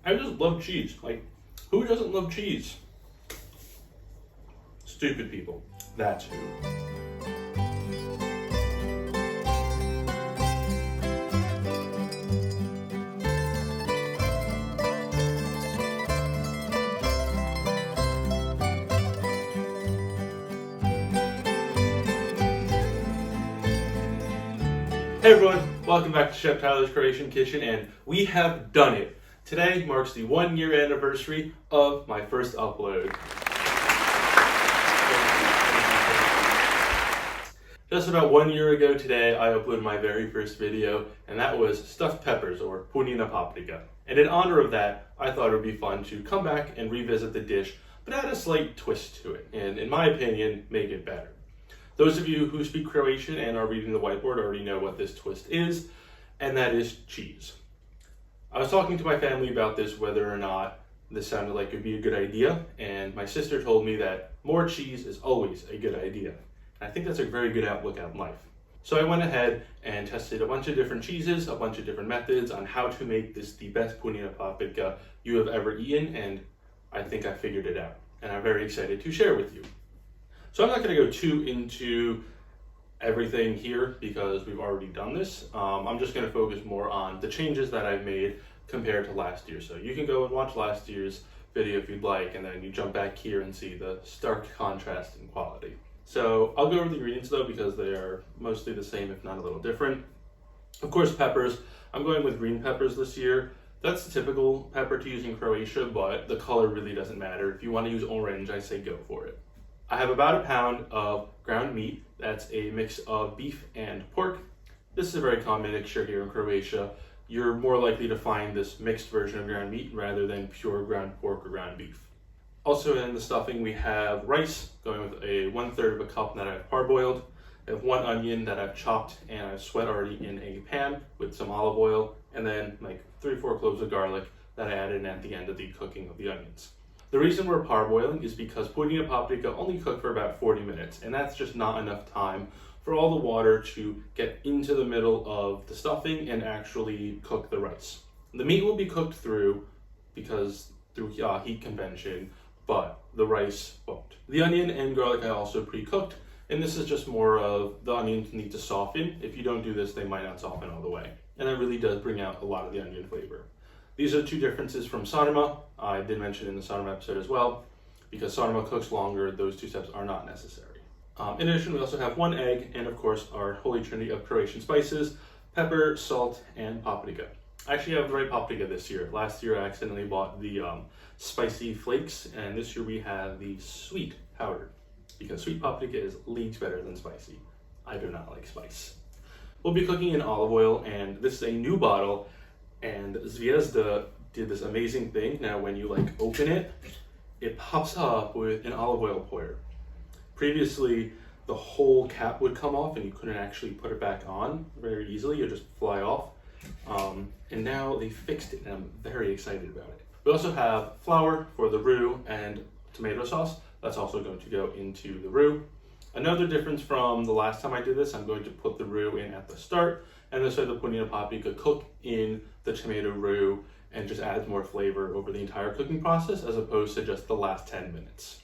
I just love cheese. Like, who doesn't love cheese? Stupid people. That's who. Hey everyone, welcome back to Chef Tyler's Croatian Kitchen, and we have done it. Today marks the 1 year anniversary of my first upload. Just about 1 year ago today, I uploaded my very first video, and that was stuffed peppers, or punina paprika. And in honor of that, I thought it would be fun to come back and revisit the dish, but add a slight twist to it, and in my opinion, make it better. Those of you who speak Croatian and are reading the whiteboard already know what this twist is, and that is cheese. I was talking to my family about this, whether or not this sounded like it would be a good idea, and my sister told me that more cheese is always a good idea. And I think that's a very good outlook on life. So I went ahead and tested a bunch of different cheeses, a bunch of different methods on how to make this the best punina paprika you have ever eaten, and I think I figured it out. And I'm very excited to share with you. So I'm not going to go too into everything here because we've already done this. I'm just going to focus more on the changes that I've made compared to last year. So you can go and watch last year's video if you'd like, and then you jump back here and see the stark contrast in quality. So I'll go over the ingredients though because they are mostly the same, if not a little different. Of course, peppers. I'm going with green peppers this year. That's the typical pepper to use in Croatia, but the color really doesn't matter. If you want to use orange, I say go for it. I have about a pound of ground meat. That's a mix of beef and pork. This is a very common mixture here in Croatia. You're more likely to find this mixed version of ground meat rather than pure ground pork or ground beef. Also in the stuffing we have rice, going with a 1/3 of a cup that I've parboiled. I have 1 onion that I've chopped and I've sweat already in a pan with some olive oil, and then like 3 or 4 cloves of garlic that I added in at the end of the cooking of the onions. The reason we're parboiling is because punina paprika only cook for about 40 minutes, and that's just not enough time for all the water to get into the middle of the stuffing and actually cook the rice. The meat will be cooked through heat convention, but the rice won't. The onion and garlic I also pre-cooked, and this is just more of the onions need to soften. If you don't do this, they might not soften all the way, and that really does bring out a lot of the onion flavor. These are 2 differences from sarma. I did mention in the sarma episode as well. Because sarma cooks longer, those 2 steps are not necessary. In addition, we also have 1 egg and of course our holy trinity of Croatian spices, pepper, salt, and paprika. I actually have the right paprika this year. Last year I accidentally bought the spicy flakes, and this year we have the sweet powder. Because sweet paprika is leagues better than spicy. I do not like spice. We'll be cooking in olive oil, and this is a new bottle. And Zviezda did this amazing thing. Now when you open it, it pops up with an olive oil pour. Previously, the whole cap would come off and you couldn't actually put it back on very easily. It would just fly off. And now they fixed it, and I'm very excited about it. We also have flour for the roux and tomato sauce. That's also going to go into the roux. Another difference from the last time I did this, I'm going to put the roux in at the start, and this way the punina paprika cook in the tomato roux and just adds more flavor over the entire cooking process as opposed to just the last 10 minutes.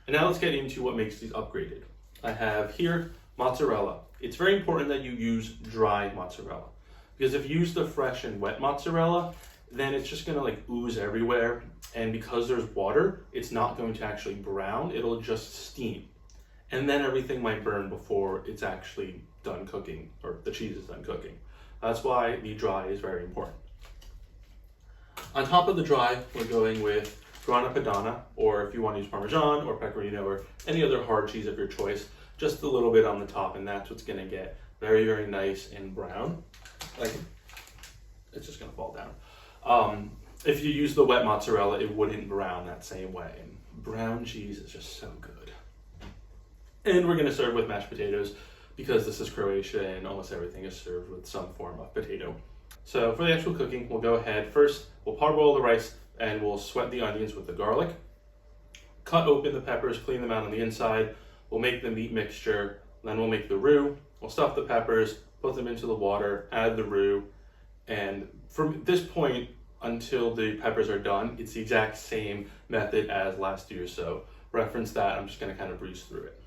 And now let's get into what makes these upgraded. I have here mozzarella. It's very important that you use dry mozzarella, because if you use the fresh and wet mozzarella, then it's just gonna ooze everywhere, and because there's water, it's not going to actually brown, it'll just steam. And then everything might burn before it's actually done cooking, or the cheese is done cooking. That's why the dry is very important. On top of the dry, we're going with grana padano, or if you want to use Parmesan or Pecorino or any other hard cheese of your choice, just a little bit on the top, and that's what's gonna get very, very nice and brown. It's just gonna fall down. If you use the wet mozzarella, it wouldn't brown that same way. And brown cheese is just so good. And we're gonna serve with mashed potatoes because this is Croatia and almost everything is served with some form of potato. So for the actual cooking, we'll go ahead. First, we'll parboil the rice and we'll sweat the onions with the garlic. Cut open the peppers, clean them out on the inside. We'll make the meat mixture, then we'll make the roux. We'll stuff the peppers, put them into the water, add the roux, and from this point, until the peppers are done. It's the exact same method as last year, so reference that. I'm just going to kind of breeze through it.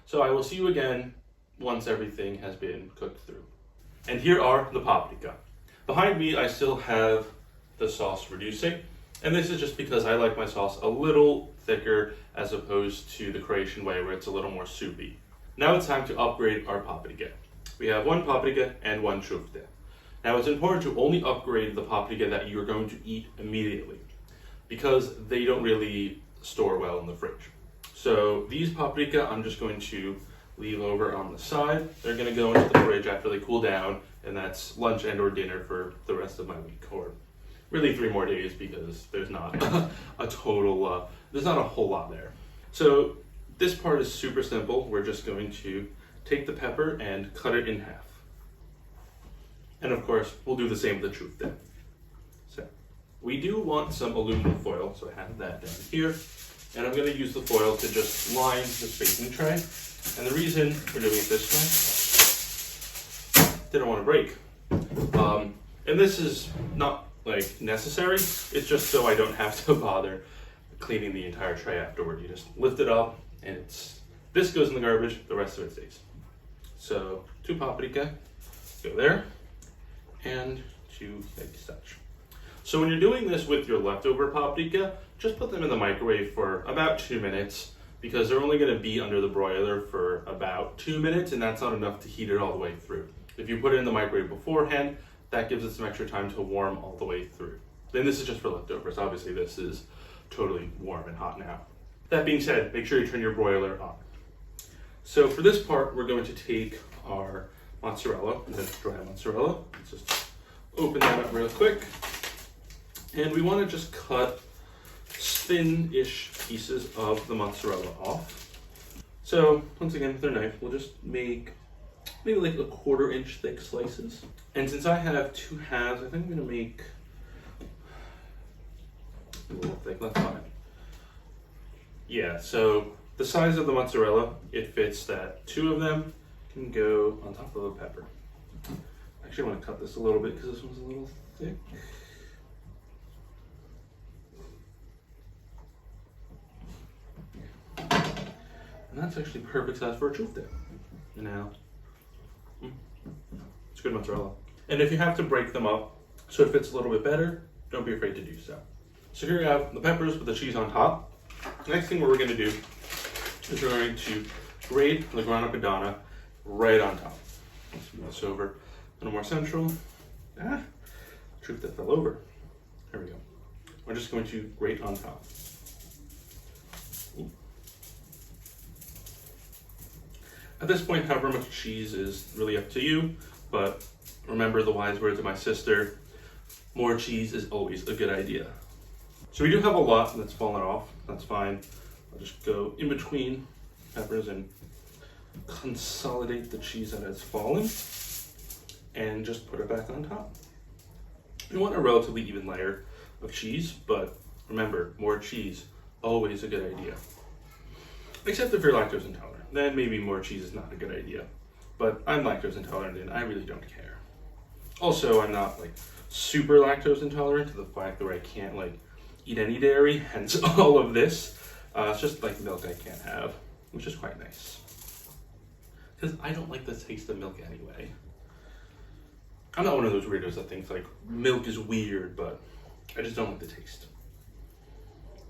So I will see you again once everything has been cooked through. And here are the paprika. Behind me, I still have the sauce reducing, and this is just because I like my sauce a little thicker as opposed to the Croatian way where it's a little more soupy. Now it's time to upgrade our paprika. We have one paprika and one ćufte. Now it's important to only upgrade the paprika that you're going to eat immediately because they don't really store well in the fridge. So these paprika I'm just going to leave over on the side. They're going to go into the fridge after they cool down, and that's lunch and or dinner for the rest of my week, or really 3 more days because there's not there's not a whole lot there. So this part is super simple. We're just going to take the pepper and cut it in half. And of course, we'll do the same with the ćufte. So we do want some aluminum foil, so I have that down here. And I'm going to use the foil to just line the baking tray. And the reason we're doing it this way, didn't want to break. And this is not like necessary, it's just so I don't have to bother cleaning the entire tray afterward. You just lift it up and this goes in the garbage, the rest of it stays. So 2 paprika go there, and 2 like such. So when you're doing this with your leftover paprika, just put them in the microwave for about 2 minutes because they're only going to be under the broiler for about 2 minutes, and that's not enough to heat it all the way through. If you put it in the microwave beforehand, that gives it some extra time to warm all the way through. Then this is just for leftovers. Obviously this is totally warm and hot now. That being said, make sure you turn your broiler on. So for this part, we're going to take our mozzarella, the dry mozzarella. Let's just open that up real quick. And we want to just cut thin-ish pieces of the mozzarella off. So once again, with our knife, we'll just make maybe like a 1/4 inch thick slices. And since I have 2 halves, I think I'm gonna make a little thick, that's fine. Yeah, so the size of the mozzarella, it fits that 2 of them can go on top of the pepper. Actually, I want to cut this a little bit because this one's a little thick. And that's actually perfect size for a ćufte. Now, it's good mozzarella. And if you have to break them up so it fits a little bit better, don't be afraid to do so. So here we have the peppers with the cheese on top. The next thing we're going to do is we're going to grate the grana padano right on top. Let's move this over a little more central. Truth that fell over. There we go. We're just going to grate on top. Ooh. At this point, however much cheese is really up to you, but remember the wise words of my sister, more cheese is always a good idea. So we do have a lot that's fallen off, that's fine. I'll just go in between peppers and consolidate the cheese that has fallen and just put it back on top. You want a relatively even layer of cheese, but remember, more cheese, always a good idea. Except if you're lactose intolerant, then maybe more cheese is not a good idea. But I'm lactose intolerant and I really don't care. Also, I'm not like super lactose intolerant to the fact that I can't like eat any dairy, hence all of this. It's just like milk I can't have, which is quite nice. Because I don't like the taste of milk anyway. I'm not one of those weirdos that thinks like milk is weird, but I just don't like the taste.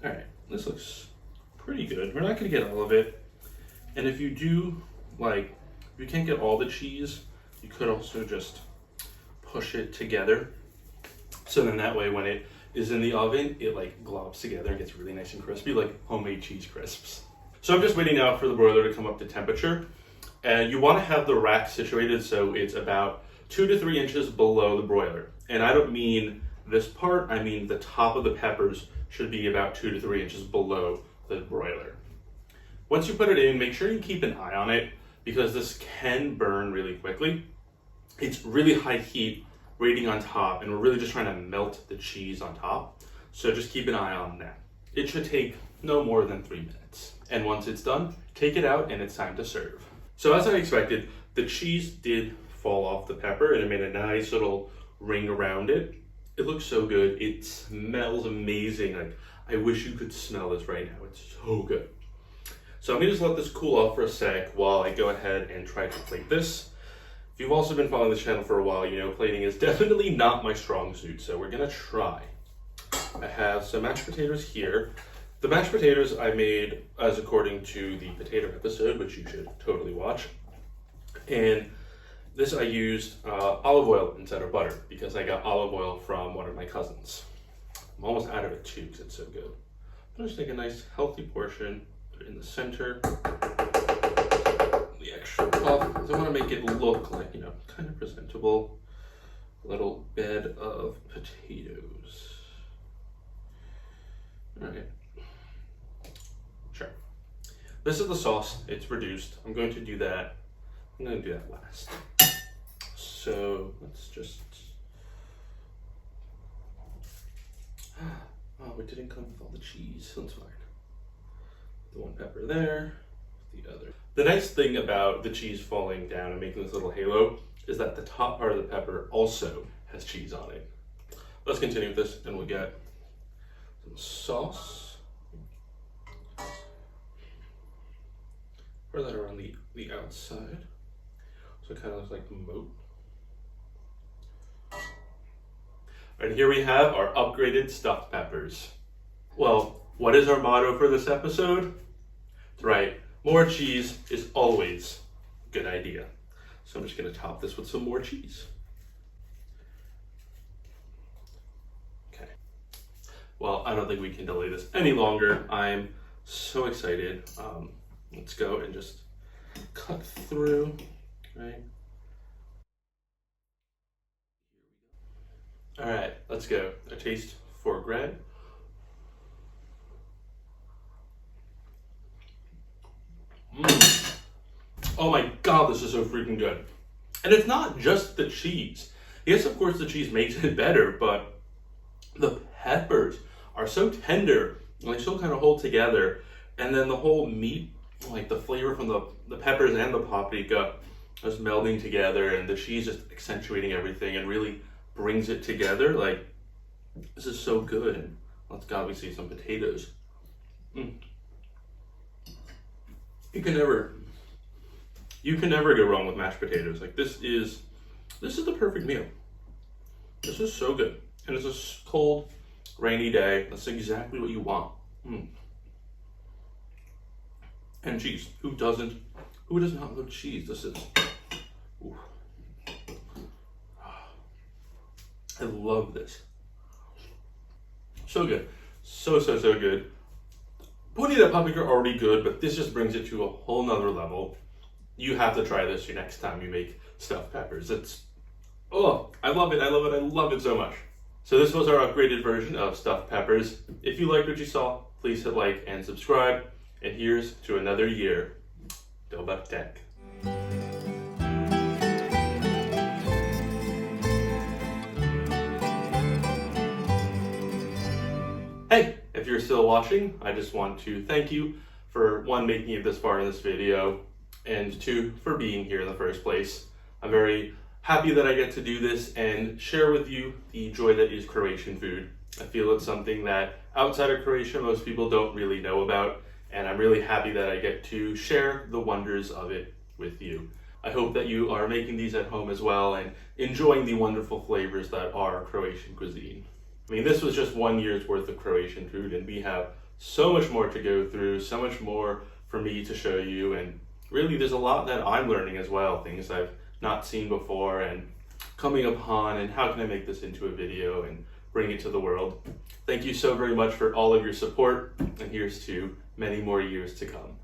All right, this looks pretty good. We're not gonna get all of it. And if you do, like, if you can't get all the cheese, you could also just push it together. So then that way when it is in the oven, it like globs together and gets really nice and crispy, like homemade cheese crisps. So I'm just waiting now for the broiler to come up to temperature. And you wanna have the rack situated so it's about 2 to 3 inches below the broiler. And I don't mean this part, I mean the top of the peppers should be about 2 to 3 inches below the broiler. Once you put it in, make sure you keep an eye on it because this can burn really quickly. It's really high heat rating on top and we're really just trying to melt the cheese on top. So just keep an eye on that. It should take no more than 3 minutes. And once it's done, take it out and it's time to serve. So as I expected, the cheese did fall off the pepper and it made a nice little ring around it. It looks so good. It smells amazing. Like, I wish you could smell this right now. It's so good. So I'm gonna just let this cool off for a sec while I go ahead and try to plate this. If you've also been following this channel for a while, you know plating is definitely not my strong suit, so we're gonna try. I have some mashed potatoes here. The mashed potatoes I made as according to the potato episode, which you should totally watch. And this I used olive oil instead of butter because I got olive oil from one of my cousins. I'm almost out of it too because it's so good. I'm just take a nice healthy portion, put it in the center. The extra puff, because I want to make it look like, you know, kind of presentable. Little bed of potatoes. All right. Sure. This is the sauce. It's reduced. I'm going to do that. I'm going to do that last. So let's just. Oh, it didn't come with all the cheese. That's fine. The one pepper there, the other. The nice thing about the cheese falling down and making this little halo is that the top part of the pepper also has cheese on it. Let's continue with this and we'll get some sauce. Pour that around the outside. So it kind of looks like a moat. And here we have our upgraded stuffed peppers. Well, what is our motto for this episode? That's right, more cheese is always a good idea. So I'm just gonna top this with some more cheese. Okay. Well, I don't think we can delay this any longer. I'm so excited. Let's go and just cut through, right? All right, let's go. A taste for Greg. Oh my God, this is so freaking good. And it's not just the cheese. Yes, of course the cheese makes it better, but the peppers are so tender and they still kind of hold together. And then the whole meat, like the flavor from the peppers and the paprika just melding together and the cheese just accentuating everything and really brings it together. Like, this is so good. And let's obviously some potatoes. You can never go wrong with mashed potatoes. Like, this is the perfect meal. This is so good. And it's a cold, rainy day. That's exactly what you want. And cheese. Who does not love cheese? This is, ooh. I love this. So good. So good. Putting that paprika are already good, but this just brings it to a whole nother level. You have to try this your next time you make stuffed peppers. I love it so much. So this was our upgraded version of stuffed peppers. If you liked what you saw, please hit like and subscribe. And here's to another year. Dobak Tech. Hey, if you're still watching, I just want to thank you for one, making it this far in this video, and two, for being here in the first place. I'm very happy that I get to do this and share with you the joy that is Croatian food. I feel it's something that outside of Croatia, most people don't really know about, and I'm really happy that I get to share the wonders of it with you. I hope that you are making these at home as well and enjoying the wonderful flavors that are Croatian cuisine. I mean, this was just 1 year's worth of Croatian food, and we have so much more to go through, so much more for me to show you, and really there's a lot that I'm learning as well, things I've not seen before and coming upon, and how can I make this into a video and bring it to the world. Thank you so very much for all of your support, and here's to many more years to come.